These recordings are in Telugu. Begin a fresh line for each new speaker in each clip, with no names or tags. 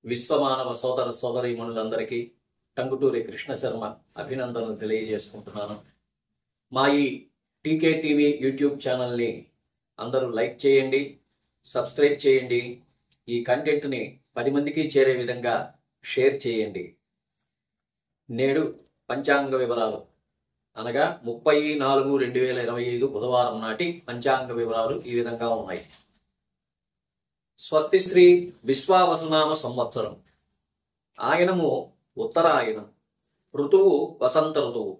విశ్వమానవ సోదర సోదరీమణులందరికీ టంగుటూరి కృష్ణ శర్మ అభినందనలు తెలియజేసుకుంటున్నాను. మా ఈ టీకే టీవీ యూట్యూబ్ ఛానల్ని అందరూ లైక్ చేయండి, సబ్స్క్రైబ్ చేయండి. ఈ కంటెంట్ని 10 మందికి చేరే విధంగా షేర్ చేయండి. నేడు పంచాంగ వివరాలు అనగా 30/4/2025 బుధవారం నాటి పంచాంగ వివరాలు ఈ విధంగా ఉన్నాయి. స్వస్తి శ్రీ విశ్వావసునామ సంవత్సరం. ఆయనము ఉత్తరాయణం. ఋతువు వసంత ఋతువు.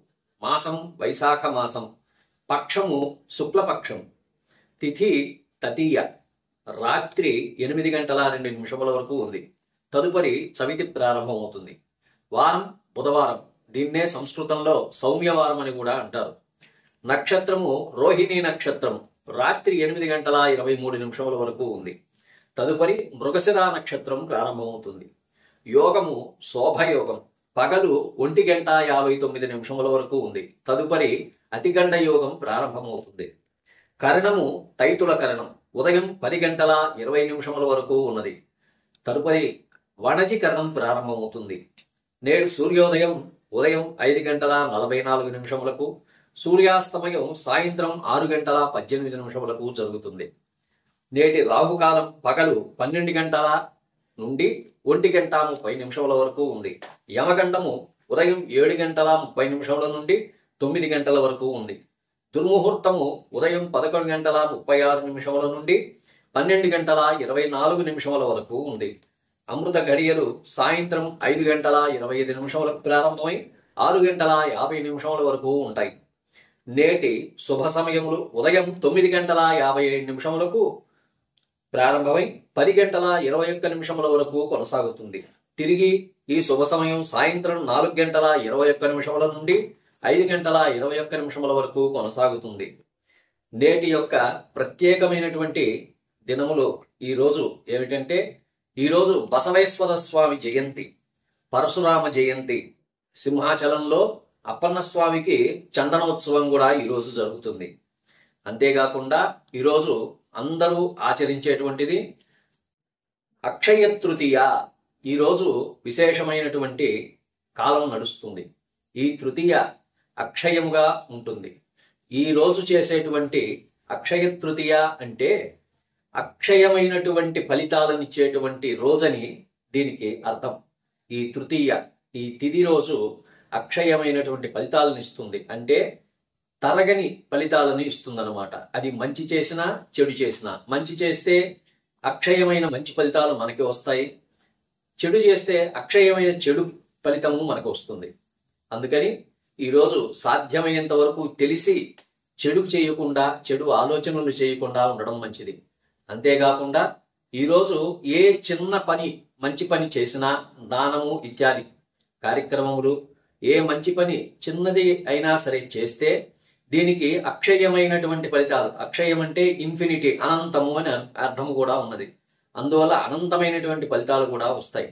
మాసం వైశాఖ మాసం. పక్షము శుక్లపక్షం. తిథి తతీయ. రాత్రి 8:02 వరకు ఉంది. తదుపరి చవితి ప్రారంభమవుతుంది. వారం బుధవారం. దీన్నే సంస్కృతంలో సౌమ్యవారం అని కూడా అంటారు. నక్షత్రము రోహిణీ నక్షత్రం. రాత్రి 8:23 వరకు ఉంది. తదుపరి మృగశిర నక్షత్రం ప్రారంభమవుతుంది. యోగము శోభయోగం. పగలు 1:59 వరకు ఉంది. తదుపరి అతిగండ యోగం ప్రారంభమవుతుంది. కరణము తైతుల కరణం. ఉదయం 10:20 వరకు ఉన్నది. తదుపరి వణజి కరణం ప్రారంభమవుతుంది. నేడు సూర్యోదయం ఉదయం 5:44 సూర్యాస్తమయం సాయంత్రం 6:18 జరుగుతుంది. నేటి రాహుకాలం పగలు 12 గంటల నుండి 1:30 వరకు ఉంది. యమగండము ఉదయం 7:30 నుండి 9 గంటల వరకు ఉంది. దుర్ముహూర్తము ఉదయం 11:36 నుండి 12:24 వరకు ఉంది. అమృత గడియలు సాయంత్రం 5:25 ప్రారంభమై 6:50 వరకు ఉంటాయి. నేటి శుభ సమయములు ఉదయం 9:57 ప్రారంభమై 10:21 వరకు కొనసాగుతుంది. తిరిగి ఈ శుభ సమయం సాయంత్రం 4:21 నుండి 5:21 వరకు కొనసాగుతుంది. నేటి యొక్క ప్రత్యేకమైనటువంటి దినములు ఈరోజు ఏమిటంటే, ఈరోజు బసవేశ్వర స్వామి జయంతి, పరశురామ జయంతి. సింహాచలంలో అప్పన్న స్వామికి చందనోత్సవం కూడా ఈరోజు జరుగుతుంది. అంతేకాకుండా ఈరోజు అందరూ ఆచరించేటువంటిది అక్షయ తృతీయ. ఈరోజు విశేషమైనటువంటి కాలం నడుస్తుంది. ఈ తృతీయ అక్షయముగా ఉంటుంది. ఈ రోజు చేసేటువంటి అక్షయ తృతీయ అంటే అక్షయమైనటువంటి ఫలితాలనిచ్చేటువంటి రోజని దీనికి అర్థం. ఈ తృతీయ, ఈ తిథి రోజు అక్షయమైనటువంటి ఫలితాలను ఇస్తుంది. అంటే తరగని ఫలితాలను ఇస్తుందన్నమాట. అది మంచి చేసినా చెడు చేసినా. మంచి చేస్తే అక్షయమైన మంచి ఫలితాలు మనకి వస్తాయి. చెడు చేస్తే అక్షయమైన చెడు ఫలితము మనకు వస్తుంది. అందుకని ఈరోజు సాధ్యమైనంత వరకు తెలిసి చెడు చేయకుండా, చెడు ఆలోచనలు చేయకుండా ఉండడం మంచిది. అంతేకాకుండా ఈరోజు ఏ చిన్న పని, మంచి పని చేసినా, దానము ఇత్యాది కార్యక్రమములు, ఏ మంచి పని చిన్నది అయినా సరే చేస్తే దీనికి అక్షయమైనటువంటి ఫలితాలు. అక్షయం అంటే ఇన్ఫినిటీ, అనంతము అని అర్థము కూడా ఉన్నది. అందువల్ల అనంతమైనటువంటి ఫలితాలు కూడా వస్తాయి.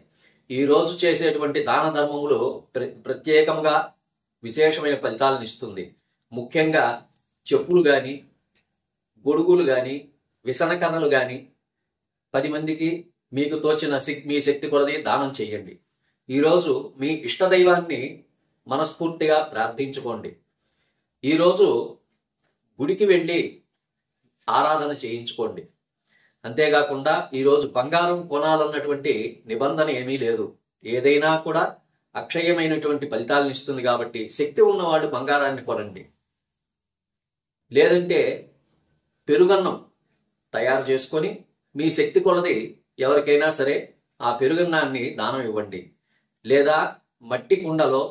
ఈ రోజు చేసేటువంటి దాన ధర్మములు ప్రత్యేకంగా విశేషమైన ఫలితాలను ఇస్తుంది. ముఖ్యంగా చెప్పులు గాని, గొడుగులు గాని, విసనకర్రలు గాని 10 మందికి మీకు తోచిన మీ శక్తి కొలది దానం చేయండి. ఈరోజు మీ ఇష్టదైవాన్ని మనస్ఫూర్తిగా ప్రార్థించుకోండి. ఈరోజు గుడికి వెళ్ళి ఆరాధన చేయించుకోండి. అంతేకాకుండా ఈరోజు బంగారం కొనాలన్నటువంటి నిబంధన ఏమీ లేదు. ఏదైనా కూడా అక్షయమైనటువంటి ఫలితాలను ఇస్తుంది కాబట్టి శక్తి ఉన్నవాడు బంగారాన్ని కొనండి. లేదంటే పెరుగన్నం తయారు చేసుకొని మీ శక్తి కొలది ఎవరికైనా సరే ఆ పెరుగన్నాన్ని దానం ఇవ్వండి. లేదా మట్టి కుండలో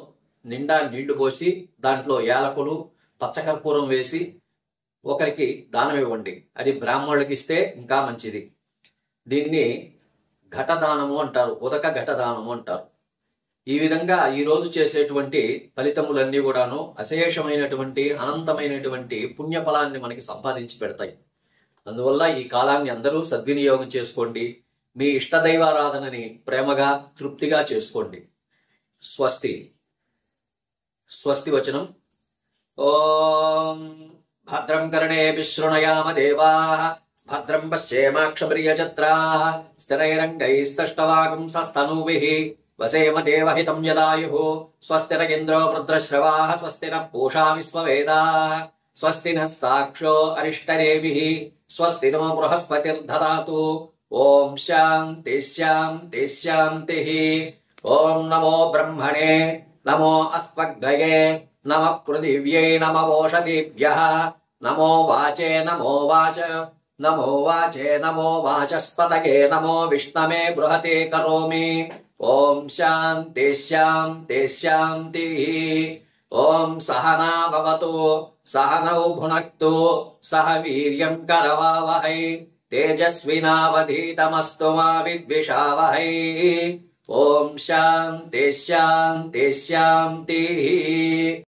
నిండా నీళ్లు పోసి దాంట్లో యాలకులు, పచ్చకర్పూరం వేసి ఒకరికి దానం ఇవ్వండి. అది బ్రాహ్మణులకి ఇస్తే ఇంకా మంచిది. దీన్ని ఘటదానము అంటారు, ఉదక ఘటదానము అంటారు. ఈ విధంగా ఈరోజు చేసేటువంటి ఫలితములన్నీ కూడాను అశేషమైనటువంటి, అనంతమైనటువంటి పుణ్యఫలాన్ని మనకి సంపాదించి పెడతాయి. అందువల్ల ఈ కాలాన్ని అందరూ సద్వినియోగం చేసుకోండి. మీ ఇష్టదైవారాధనని ప్రేమగా, తృప్తిగా చేసుకోండి. స్వస్తి. స్వస్తి వచనం. ఓం భద్రం కర్ణేభిః శృణుయామ దేవాః భద్రం పశ్యేమాక్షప్రియచత్రాः స్థిరైరంగైస్తష్టవాగుంసస్తనూభిः వసేమ దేవహితం యదాయుః స్వస్తిరగింద్రో వృద్రశ్రవాः స్వస్తినః పూషా విశ్వవేదాः స్వస్తి నస్తాక్షో అరిష్టనేమిః స్వస్తి నో బృహస్పతిర్దదాతు ఓం శాంతి శాంతి శాంతిః ఓం నమో బ్రహ్మణే నమో అస్మగ్నయే నమః పృథివ్యై నమవోషధీభ్యః నమో వాచే నమో వాచ నమో వాచే నమో వాచస్పతకే నమో విష్ణవే బృహతే కరోమి ఓం శాంతి శాంతి శాంతి ఓం సహనా భవతు సహనౌ భునక్తు సహ వీర్యం కరవావహై తేజస్వినావధీతమస్తు మా విద్విషావహై ఓం శాంతి శాంతి శాంతి